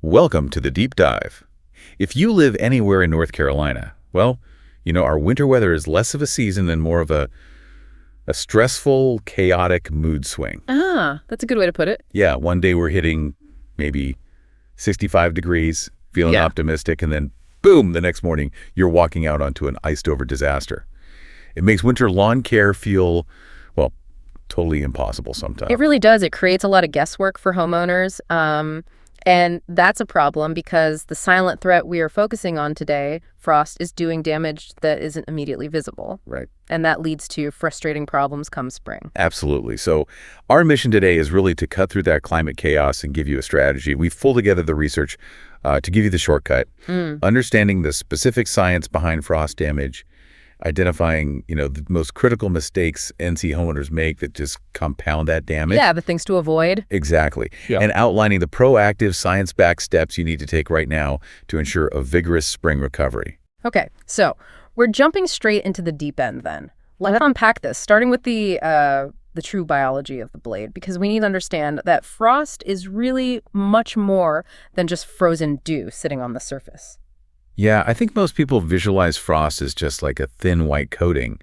Welcome to the Deep Dive. If you live anywhere in North Carolina, well, our winter weather is less of a season and more of a stressful, chaotic mood swing. That's a good way to put it. Yeah, one day we're hitting maybe 65 degrees, feeling optimistic, and then boom, the next morning you're walking out onto an iced-over disaster. It makes winter lawn care feel, well, totally impossible sometimes. It really does. It creates a lot of guesswork for homeowners. And that's a problem because the silent threat we are focusing on today, frost, is doing damage that isn't immediately visible. Right. And that leads to frustrating problems come spring. Absolutely. So our mission today is really to cut through that climate chaos and give you a strategy. We've pulled together the research to give you the shortcut, understanding the specific science behind frost damage, identifying, the most critical mistakes NC homeowners make that just compound that damage. Yeah, the things to avoid. Exactly. Yeah. And outlining the proactive science-backed steps you need to take right now to ensure a vigorous spring recovery. Okay, so we're jumping straight into the deep end then. Let's unpack this, starting with the true biology of the blade, because we need to understand that frost is really much more than just frozen dew sitting on the surface. Yeah, I think most people visualize frost as just like a thin white coating.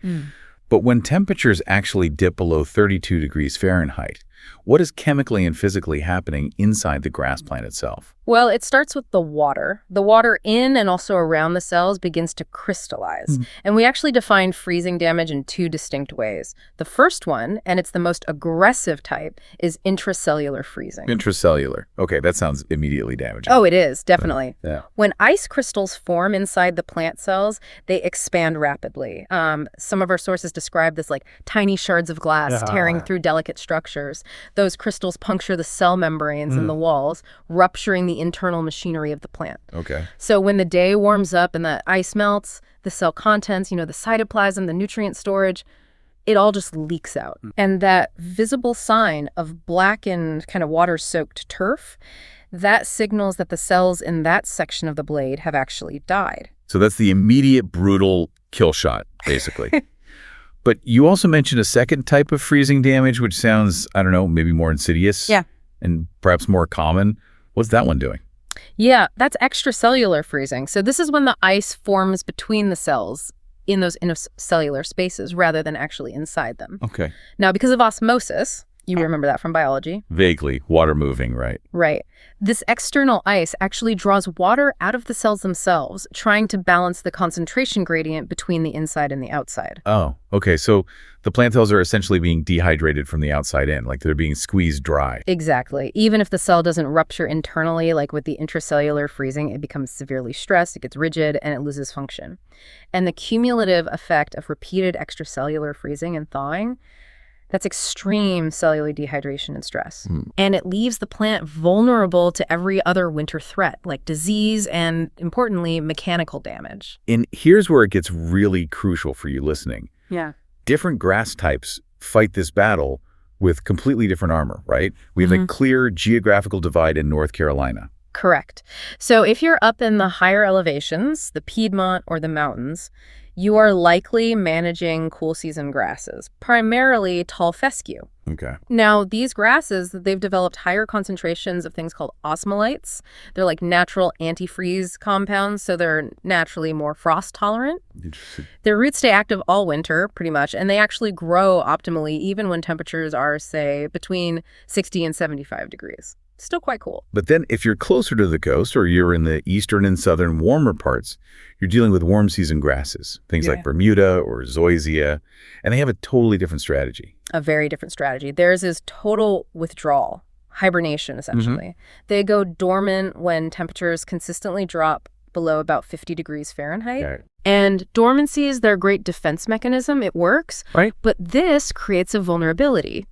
But when temperatures actually dip below 32 degrees Fahrenheit, what is chemically and physically happening inside the grass plant itself? Well, it starts with the water. The water in and also around the cells begins to crystallize. And we actually define freezing damage in two distinct ways. The first one, and it's the most aggressive type, is intracellular freezing. Intracellular. Okay, that sounds immediately damaging. Oh, it is, definitely. Yeah. When ice crystals form inside the plant cells, they expand rapidly. Some of our sources describe this like tiny shards of glass tearing through delicate structures. Those crystals puncture the cell membranes in the walls, rupturing the internal machinery of the plant. Okay. So when the day warms up and the ice melts, the cell contents, the cytoplasm, the nutrient storage, it all just leaks out. And that visible sign of blackened, kind of water-soaked turf, that signals that the cells in that section of the blade have actually died. So that's the immediate, brutal kill shot, basically. But you also mentioned a second type of freezing damage, which sounds, I don't know, maybe more insidious. Yeah. And perhaps more common. What's that one doing? Yeah, that's extracellular freezing. So this is when the ice forms between the cells in those intercellular spaces rather than actually inside them. Okay. Now, because of osmosis, you remember that from biology. Vaguely, water moving, right? Right. This external ice actually draws water out of the cells themselves, trying to balance the concentration gradient between the inside and the outside. Oh, okay. So the plant cells are essentially being dehydrated from the outside in, like they're being squeezed dry. Exactly. Even if the cell doesn't rupture internally, like with the intracellular freezing, it becomes severely stressed, it gets rigid, and it loses function. And the cumulative effect of repeated extracellular freezing and thawing, that's extreme cellular dehydration and stress. And it leaves the plant vulnerable to every other winter threat, like disease and, importantly, mechanical damage. And here's where it gets really crucial for you listening. Yeah. Different grass types fight this battle with completely different armor, right? We have a clear geographical divide in North Carolina. Correct. So if you're up in the higher elevations, the Piedmont or the mountains, you are likely managing cool season grasses, primarily Tall Fescue. Okay. Now, these grasses, they've developed higher concentrations of things called osmolytes. They're like natural antifreeze compounds, so they're naturally more frost tolerant. Interesting. Their roots stay active all winter, pretty much, and they actually grow optimally even when temperatures are, say, between 60 and 75 degrees. Still quite cool. But then if you're closer to the coast or you're in the eastern and southern warmer parts, you're dealing with warm season grasses, things like Bermuda or Zoysia, and they have a totally different strategy. A very different strategy. Theirs is total withdrawal, hibernation, essentially. They go dormant when temperatures consistently drop below about 50 degrees Fahrenheit. Right. And dormancy is their great defense mechanism. It works. Right. But this creates a vulnerability.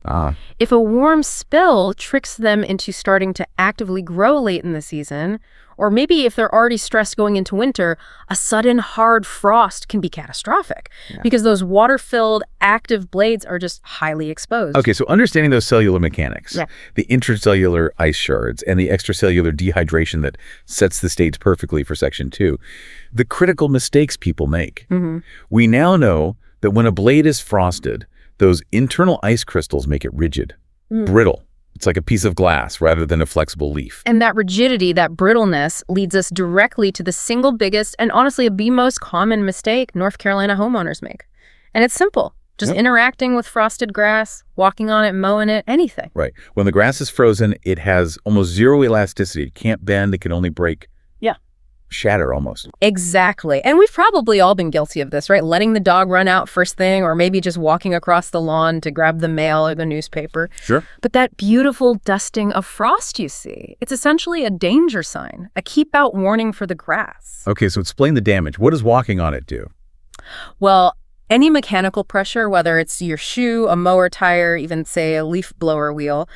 If a warm spill tricks them into starting to actively grow late in the season, or maybe if they're already stressed going into winter, a sudden hard frost can be catastrophic because those water-filled active blades are just highly exposed. Okay, so understanding those cellular mechanics, the intracellular ice shards and the extracellular dehydration that sets the stage perfectly for Section 2, the critical mistakes people make. We now know that when a blade is frosted, those internal ice crystals make it rigid, brittle, It's like a piece of glass rather than a flexible leaf. And that rigidity, that brittleness, leads us directly to the single biggest and honestly the most common mistake North Carolina homeowners make. And it's simple. Just interacting with frosted grass, walking on it, mowing it, anything. Right. When the grass is frozen, it has almost zero elasticity. It can't bend. It can only break. Yeah. Shatter almost. Exactly. And we've probably all been guilty of this, right? Letting the dog run out first thing, or maybe just walking across the lawn to grab the mail or the newspaper. Sure. But that beautiful dusting of frost you see, it's essentially a danger sign, a keep out warning for the grass. Okay, so explain the damage. What does walking on it do? Well, any mechanical pressure, whether it's your shoe, a mower tire, even say a leaf blower wheel,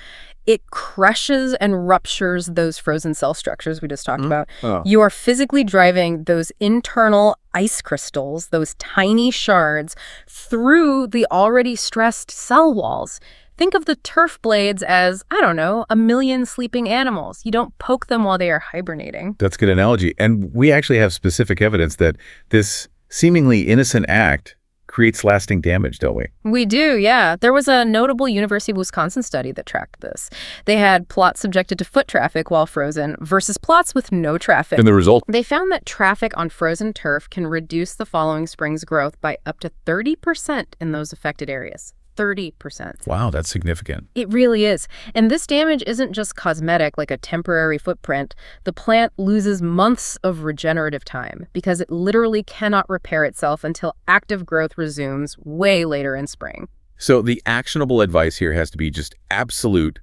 it crushes and ruptures those frozen cell structures we just talked about. Oh. You are physically driving those internal ice crystals, those tiny shards, through the already stressed cell walls. Think of the turf blades as, I don't know, a million sleeping animals. You don't poke them while they are hibernating. That's a good analogy. And we actually have specific evidence that this seemingly innocent act creates lasting damage, don't we? We do, yeah. There was a notable University of Wisconsin study that tracked this. They had plots subjected to foot traffic while frozen versus plots with no traffic. And the result? They found that traffic on frozen turf can reduce the following spring's growth by up to 30% in those affected areas. 30%. Wow, that's significant. It really is. And this damage isn't just cosmetic, like a temporary footprint. The plant loses months of regenerative time because it literally cannot repair itself until active growth resumes way later in spring. So the actionable advice here has to be just absolute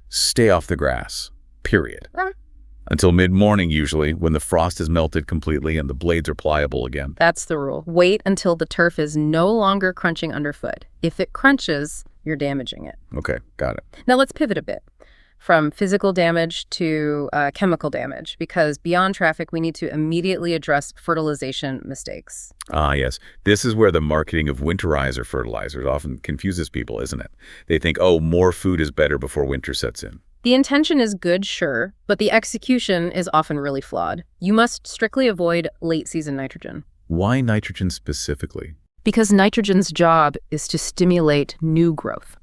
stay off the grass, period. Until mid-morning usually, when the frost has melted completely and the blades are pliable again. That's the rule. Wait until the turf is no longer crunching underfoot. If it crunches, you're damaging it. Okay, got it. Now let's pivot a bit from physical damage to chemical damage, because beyond traffic, we need to immediately address fertilization mistakes. Ah, yes. This is where the marketing of winterizer fertilizers often confuses people, isn't it? They think, oh, more food is better before winter sets in. The intention is good, sure, but the execution is often really flawed. You must strictly avoid late-season nitrogen. Why nitrogen specifically? Because nitrogen's job is to stimulate new growth,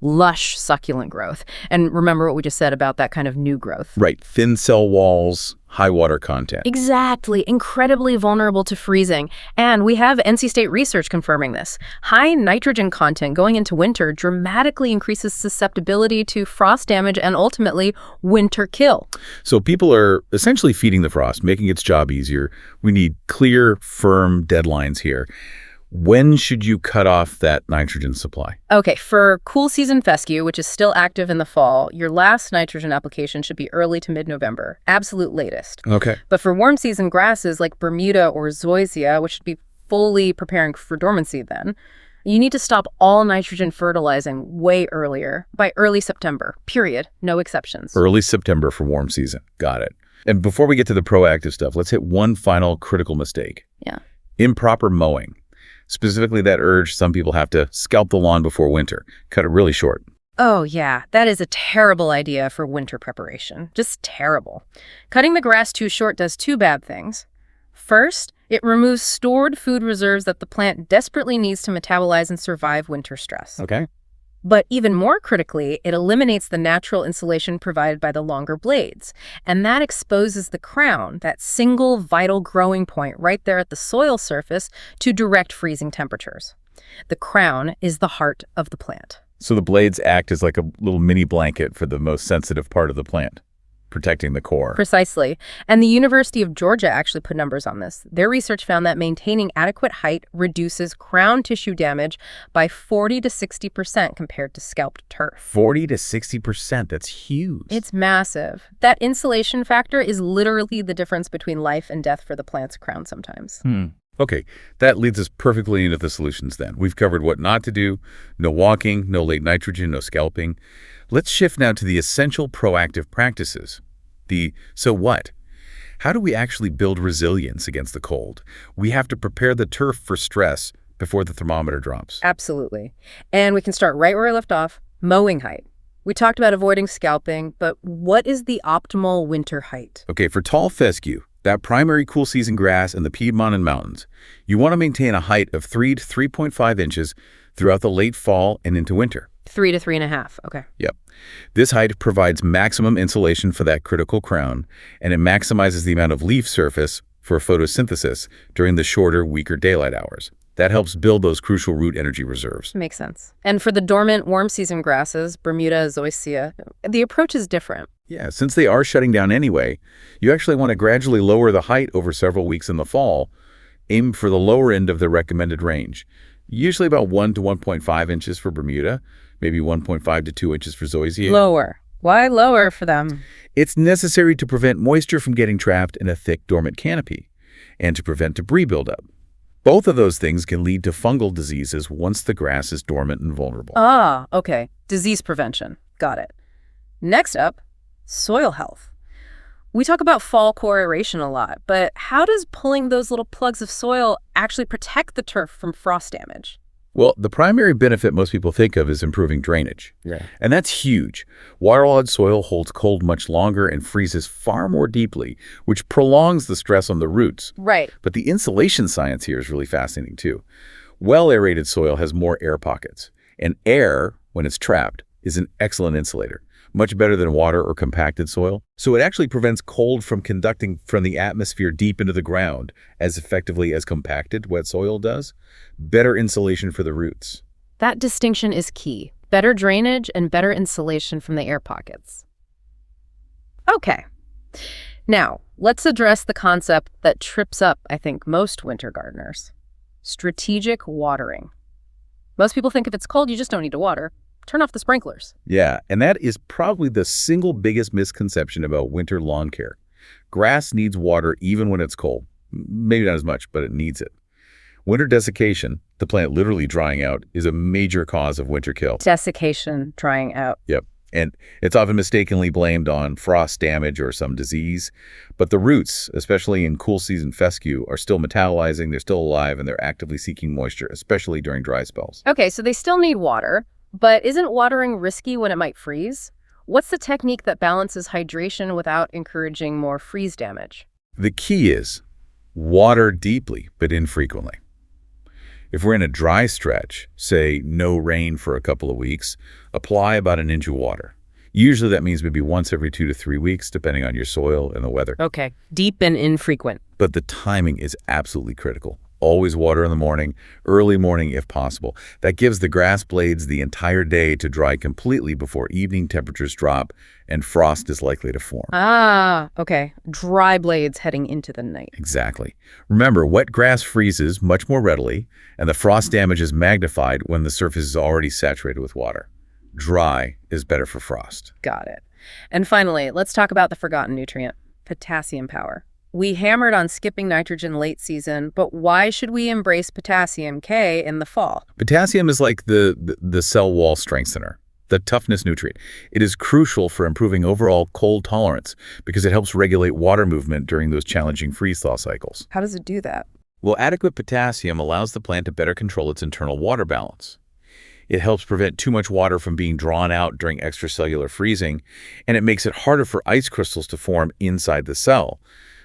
lush, succulent growth. And remember what we just said about that kind of new growth. Right, thin cell walls, high water content. Exactly, incredibly vulnerable to freezing. And we have NC State research confirming this. High nitrogen content going into winter dramatically increases susceptibility to frost damage and ultimately winter kill. So people are essentially feeding the frost, making its job easier. We need clear, firm deadlines here. When should you cut off that nitrogen supply? Okay, for cool season fescue, which is still active in the fall, your last nitrogen application should be early to mid-November, absolute latest. Okay. But for warm season grasses like Bermuda or Zoysia, which should be fully preparing for dormancy then, you need to stop all nitrogen fertilizing way earlier, by early September, period, no exceptions. Early September for warm season. Got it. And before we get to the proactive stuff, let's hit one final critical mistake. Yeah. Improper mowing. Specifically that urge some people have to scalp the lawn before winter. Cut it really short. Oh, yeah, that is a terrible idea for winter preparation. Just terrible. Cutting the grass too short does two bad things. First, it removes stored food reserves that the plant desperately needs to metabolize and survive winter stress. Okay. But even more critically, it eliminates the natural insulation provided by the longer blades. And that exposes the crown, that single vital growing point right there at the soil surface, to direct freezing temperatures. The crown is the heart of the plant. So the blades act as like a little mini blanket for the most sensitive part of the plant, protecting the core. Precisely. And the University of Georgia actually put numbers on this. Their research found that maintaining adequate height reduces crown tissue damage by 40 to 60% compared to scalped turf. 40 to 60%. That's huge. It's massive. That insulation factor is literally the difference between life and death for the plant's crown sometimes. Okay, that leads us perfectly into the solutions then. We've covered what not to do, no walking, no late nitrogen, no scalping. Let's shift now to the essential proactive practices. The so what? How do we actually build resilience against the cold? We have to prepare the turf for stress before the thermometer drops. Absolutely. And we can start right where I left off, mowing height. We talked about avoiding scalping, but what is the optimal winter height? Okay, for tall fescue, that primary cool season grass in the Piedmont and mountains, you want to maintain a height of 3 to 3.5 inches throughout the late fall and into winter. 3 to 3.5. Okay. Yep. This height provides maximum insulation for that critical crown, and it maximizes the amount of leaf surface for photosynthesis during the shorter, weaker daylight hours. That helps build those crucial root energy reserves. Makes sense. And for the dormant, warm-season grasses, Bermuda, Zoysia, the approach is different. Yeah, since they are shutting down anyway, you actually want to gradually lower the height over several weeks in the fall. Aim for the lower end of the recommended range, usually about 1 to 1.5 inches for Bermuda, maybe 1.5 to 2 inches for Zoysia. Lower. Why lower for them? It's necessary to prevent moisture from getting trapped in a thick dormant canopy and to prevent debris buildup. Both of those things can lead to fungal diseases once the grass is dormant and vulnerable. Ah, okay. Disease prevention. Got it. Next up, soil health. We talk about fall core aeration a lot, but how does pulling those little plugs of soil actually protect the turf from frost damage? Well, the primary benefit most people think of is improving drainage. Yeah. And that's huge. Waterlogged soil holds cold much longer and freezes far more deeply, which prolongs the stress on the roots. Right. But the insulation science here is really fascinating too. Well-aerated soil has more air pockets, and air, when it's trapped, is an excellent insulator, much better than water or compacted soil. So it actually prevents cold from conducting from the atmosphere deep into the ground as effectively as compacted wet soil does. Better insulation for the roots. That distinction is key. Better drainage and better insulation from the air pockets. Okay. Now, let's address the concept that trips up, I think, most winter gardeners. Strategic watering. Most people think if it's cold, you just don't need to water. Turn off the sprinklers. Yeah, and that is probably the single biggest misconception about winter lawn care. Grass needs water even when it's cold. Maybe not as much, but it needs it. Winter desiccation, the plant literally drying out, is a major cause of winter kill. Desiccation, drying out. Yep, and it's often mistakenly blamed on frost damage or some disease. But the roots, especially in cool season fescue, are still metabolizing, they're still alive, and they're actively seeking moisture, especially during dry spells. Okay, so they still need water. But isn't watering risky when it might freeze? What's the technique that balances hydration without encouraging more freeze damage? The key is water deeply, but infrequently. If we're in a dry stretch, say no rain for a couple of weeks, apply about an inch of water. Usually that means maybe once every 2 to 3 weeks, depending on your soil and the weather. Okay, deep and infrequent. But the timing is absolutely critical. Always water in the morning, early morning if possible. That gives the grass blades the entire day to dry completely before evening temperatures drop and frost is likely to form. Ah, okay. Dry blades heading into the night. Exactly. Remember, wet grass freezes much more readily, and the frost damage is magnified when the surface is already saturated with water. Dry is better for frost. Got it. And finally, let's talk about the forgotten nutrient, potassium power. We hammered on skipping nitrogen late season, but why should we embrace potassium K in the fall? Potassium is like the cell wall strengthener, the toughness nutrient. It is crucial for improving overall cold tolerance because it helps regulate water movement during those challenging freeze-thaw cycles. How does it do that? Well, adequate potassium allows the plant to better control its internal water balance. It helps prevent too much water from being drawn out during extracellular freezing, and it makes it harder for ice crystals to form inside the cell,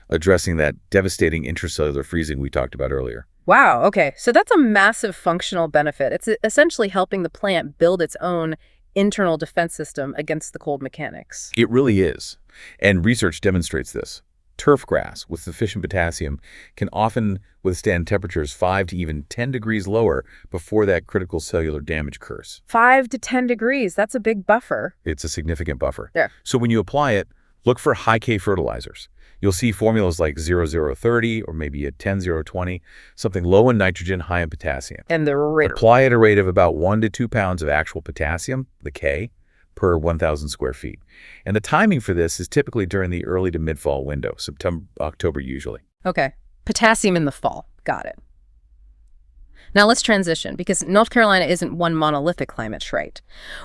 addressing that devastating intracellular freezing we talked about earlier. Wow, okay. So that's a massive functional benefit. It's essentially helping the plant build its own internal defense system against the cold mechanics. It really is. And research demonstrates this. Turf grass with sufficient potassium can often withstand temperatures 5 to even 10 degrees lower before that critical cellular damage occurs. 5 to 10 degrees, that's a big buffer. It's a significant buffer. Yeah. So when you apply it, look for high K fertilizers. You'll see formulas like 0030 or maybe a 10020, something low in nitrogen, high in potassium. And the rate. Apply at a rate of about 1 to 2 pounds of actual potassium, the K, per 1,000 square feet. And the timing for this is typically during the early to mid-fall window, September, October usually. Okay. Potassium in the fall. Got it. Now let's transition, because North Carolina isn't one monolithic climate, right?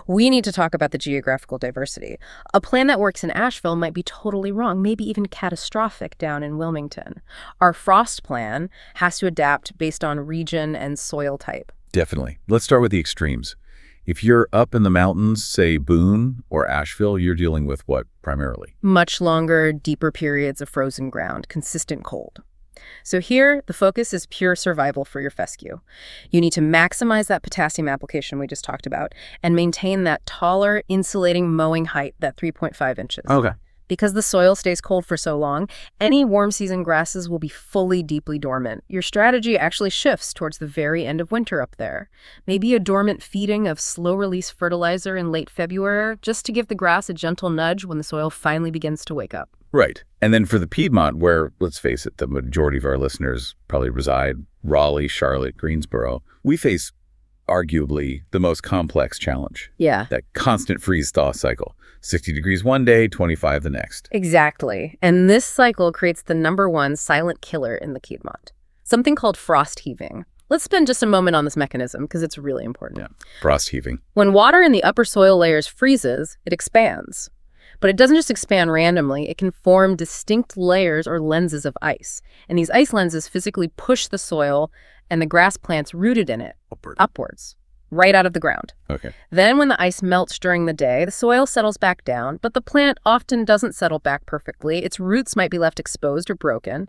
We need to talk about the geographical diversity. A plan that works in Asheville might be totally wrong, maybe even catastrophic down in Wilmington. Our frost plan has to adapt based on region and soil type. Definitely. Let's start with the extremes. If you're up in the mountains, say Boone or Asheville, you're dealing with what primarily? Much longer, deeper periods of frozen ground, consistent cold. So here, the focus is pure survival for your fescue. You need to maximize that potassium application we just talked about and maintain that taller, insulating mowing height, that 3.5 inches. Okay. Because the soil stays cold for so long, any warm season grasses will be fully, deeply dormant. Your strategy actually shifts towards the very end of winter up there. Maybe a dormant feeding of slow-release fertilizer in late February, just to give the grass a gentle nudge when the soil finally begins to wake up. Right. And then for the Piedmont, where, let's face it, the majority of our listeners probably reside, Raleigh, Charlotte, Greensboro, we face arguably the most complex challenge. Yeah. That constant freeze-thaw cycle. 60 degrees one day, 25 the next. Exactly. And this cycle creates the #1 silent killer in the Piedmont, something called frost heaving. Let's spend just a moment on this mechanism because it's really important. Yeah, frost heaving. When water in the upper soil layers freezes, it expands. But it doesn't just expand randomly. It can form distinct layers or lenses of ice. And these ice lenses physically push the soil and the grass plants rooted in it upwards, right out of the ground. Okay. Then when the ice melts during the day, the soil settles back down, but the plant often doesn't settle back perfectly. Its roots might be left exposed or broken.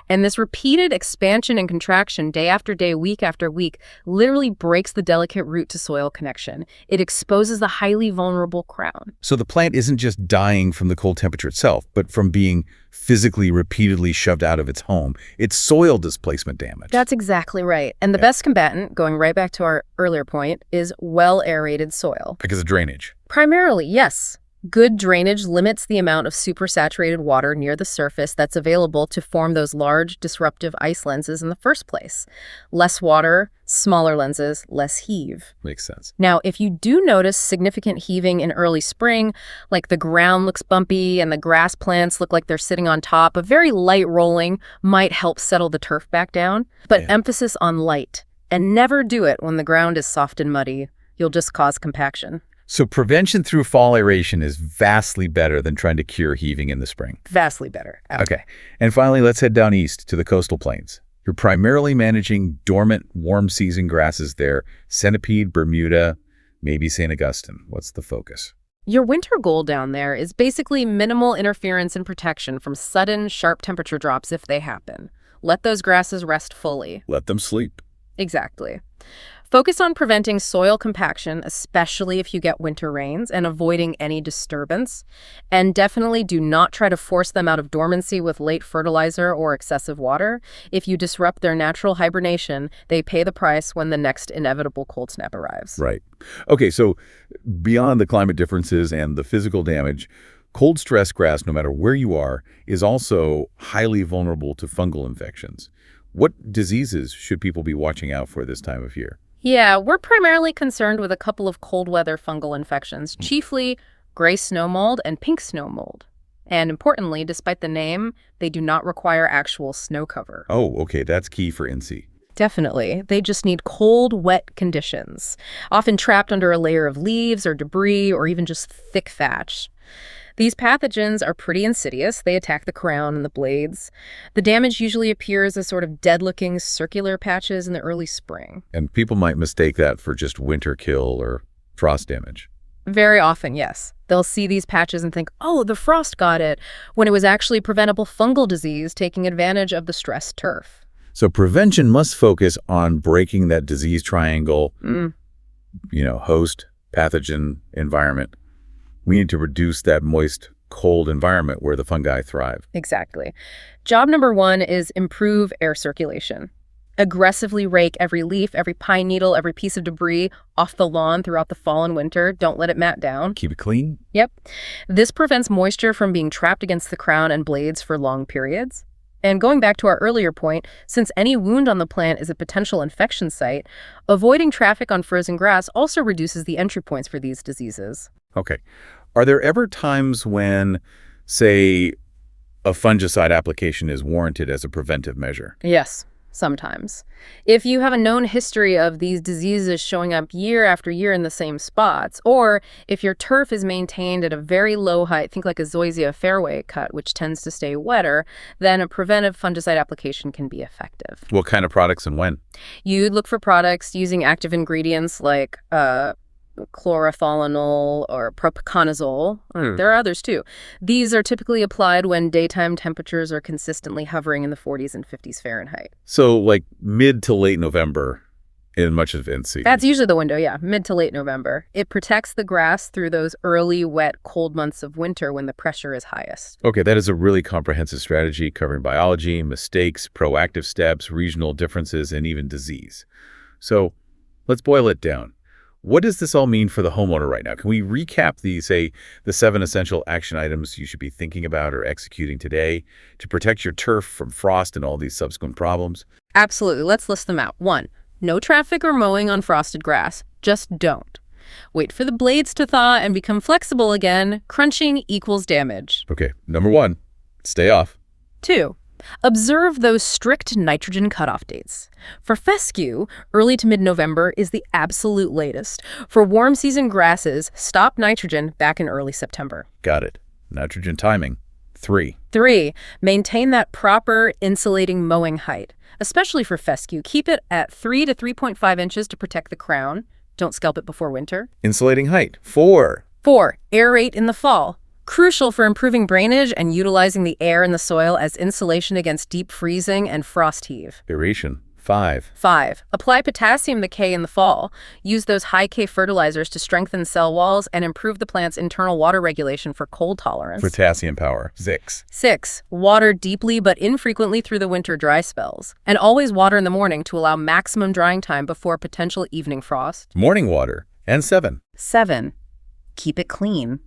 And this repeated expansion and contraction day after day, week after week, literally breaks the delicate root-to-soil connection. It exposes the highly vulnerable crown. So the plant isn't just dying from the cold temperature itself, but from being physically repeatedly shoved out of its home. It's soil displacement damage. That's exactly right. And the best combatant, going right back to our earlier point, is well-aerated soil. Because of drainage. Primarily, yes. Good drainage limits the amount of supersaturated water near the surface that's available to form those large, disruptive ice lenses in the first place. Less water, smaller lenses, less heave. Makes sense. Now, if you do notice significant heaving in early spring, like the ground looks bumpy and the grass plants look like they're sitting on top, a very light rolling might help settle the turf back down. But emphasis on light. And never do it when the ground is soft and muddy. You'll just cause compaction. So prevention through fall aeration is vastly better than trying to cure heaving in the spring. Vastly better. Okay. And finally, let's head down east to the coastal plains. You're primarily managing dormant, warm season grasses there. Centipede, Bermuda, maybe St. Augustine. What's the focus? Your winter goal down there is basically minimal interference and protection from sudden, sharp temperature drops if they happen. Let those grasses rest fully. Let them sleep. Exactly. Focus on preventing soil compaction, especially if you get winter rains, and avoiding any disturbance. And definitely do not try to force them out of dormancy with late fertilizer or excessive water. If you disrupt their natural hibernation, they pay the price when the next inevitable cold snap arrives. Right. Okay, so beyond the climate differences and the physical damage, cold stress grass, no matter where you are, is also highly vulnerable to fungal infections. What diseases should people be watching out for this time of year? Yeah, we're primarily concerned with a couple of cold weather fungal infections, chiefly gray snow mold and pink snow mold. And importantly, despite the name, they do not require actual snow cover. Oh, okay, that's key for NC. Definitely. They just need cold, wet conditions, often trapped under a layer of leaves or debris or even just thick thatch. These pathogens are pretty insidious. They attack the crown and the blades. The damage usually appears as sort of dead-looking circular patches in the early spring. And people might mistake that for just winter kill or frost damage. Very often, yes. They'll see these patches and think, oh, the frost got it, when it was actually preventable fungal disease taking advantage of the stressed turf. So prevention must focus on breaking that disease triangle, host, pathogen, environment. We need to reduce that moist, cold environment where the fungi thrive. Exactly. Job #1 is improve air circulation. Aggressively rake every leaf, every pine needle, every piece of debris off the lawn throughout the fall and winter. Don't let it mat down. Keep it clean? Yep. This prevents moisture from being trapped against the crown and blades for long periods. And going back to our earlier point, since any wound on the plant is a potential infection site, avoiding traffic on frozen grass also reduces the entry points for these diseases. Okay. Are there ever times when, say, a fungicide application is warranted as a preventive measure? Yes, sometimes. If you have a known history of these diseases showing up year after year in the same spots, or if your turf is maintained at a very low height, think like a zoysia fairway cut, which tends to stay wetter, then a preventive fungicide application can be effective. What kind of products and when? You'd look for products using active ingredients like chlorothalonil or propiconazole. There are others too. These are typically applied when daytime temperatures are consistently hovering in the 40s and 50s Fahrenheit. So like mid to late November in much of NC. That's usually the window, yeah, mid to late November. It protects the grass through those early, wet, cold months of winter when the pressure is highest. Okay, that is a really comprehensive strategy covering biology, mistakes, proactive steps, regional differences, and even disease. So let's boil it down. What does this all mean for the homeowner right now? Can we recap the 7 essential action items you should be thinking about or executing today to protect your turf from frost and all these subsequent problems? Absolutely. Let's list them out. 1. No traffic or mowing on frosted grass. Just don't. Wait for the blades to thaw and become flexible again. Crunching equals damage. Okay, number 1, stay off. 2. Observe those strict nitrogen cutoff dates. For fescue, early to mid-November is the absolute latest. For warm season grasses, stop nitrogen back in early September. Got it. Nitrogen timing. 3. 3. Maintain that proper insulating mowing height. Especially for fescue, keep it at 3 to 3.5 inches to protect the crown. Don't scalp it before winter. Insulating height. 4. 4. Aerate in the fall. Crucial for improving drainage and utilizing the air in the soil as insulation against deep freezing and frost heave. Aeration. 5. 5. Apply potassium K in the fall. Use those high K fertilizers to strengthen cell walls and improve the plant's internal water regulation for cold tolerance. Potassium power. 6. 6. Water deeply but infrequently through the winter dry spells. And always water in the morning to allow maximum drying time before potential evening frost. Morning water. And 7. 7. Keep it clean.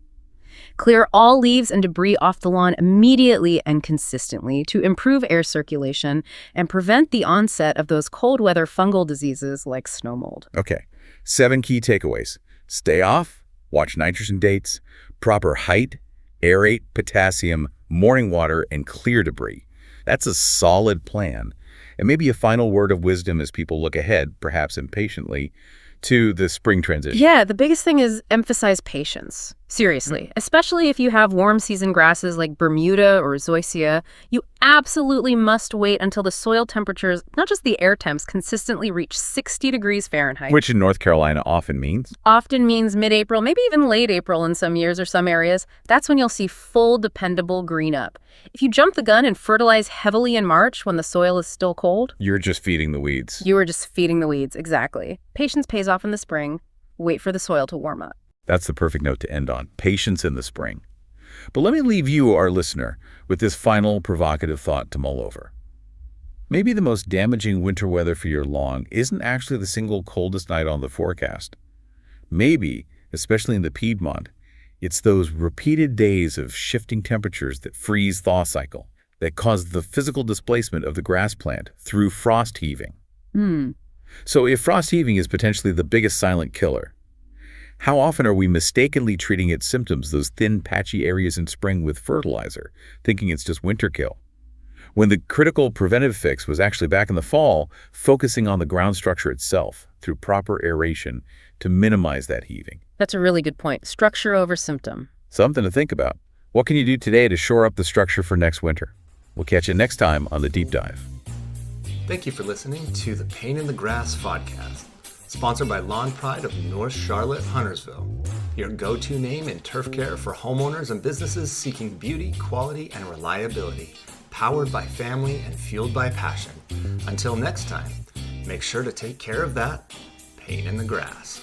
Clear all leaves and debris off the lawn immediately and consistently to improve air circulation and prevent the onset of those cold weather fungal diseases like snow mold. Okay, 7 key takeaways. Stay off, watch nitrogen dates, proper height, aerate, potassium, morning water, and clear debris. That's a solid plan. And maybe a final word of wisdom as people look ahead, perhaps impatiently, to the spring transition. Yeah, the biggest thing is emphasize patience. Seriously, especially if you have warm season grasses like Bermuda or Zoysia, you absolutely must wait until the soil temperatures, not just the air temps, consistently reach 60 degrees Fahrenheit. Which in North Carolina often means? Often means mid-April, maybe even late April in some years or some areas. That's when you'll see full, dependable green up. If you jump the gun and fertilize heavily in March when the soil is still cold, You're just feeding the weeds. you are just feeding the weeds, exactly. Patience pays off in the spring. Wait for the soil to warm up. That's the perfect note to end on. Patience in the spring. But let me leave you, our listener, with this final provocative thought to mull over. Maybe the most damaging winter weather for your lawn isn't actually the single coldest night on the forecast. Maybe, especially in the Piedmont, it's those repeated days of shifting temperatures that freeze-thaw cycle that cause the physical displacement of the grass plant through frost heaving. So if frost heaving is potentially the biggest silent killer, how often are we mistakenly treating its symptoms, those thin, patchy areas in spring, with fertilizer, thinking it's just winter kill, when the critical preventive fix was actually back in the fall, focusing on the ground structure itself through proper aeration to minimize that heaving? That's a really good point. Structure over symptom. Something to think about. What can you do today to shore up the structure for next winter? We'll catch you next time on The Deep Dive. Thank you for listening to the Pain in the Grass Fodcast, sponsored by Lawn Pride of North Charlotte, Huntersville, your go-to name in turf care for homeowners and businesses seeking beauty, quality, and reliability, powered by family and fueled by passion. Until next time, make sure to take care of that pain in the grass.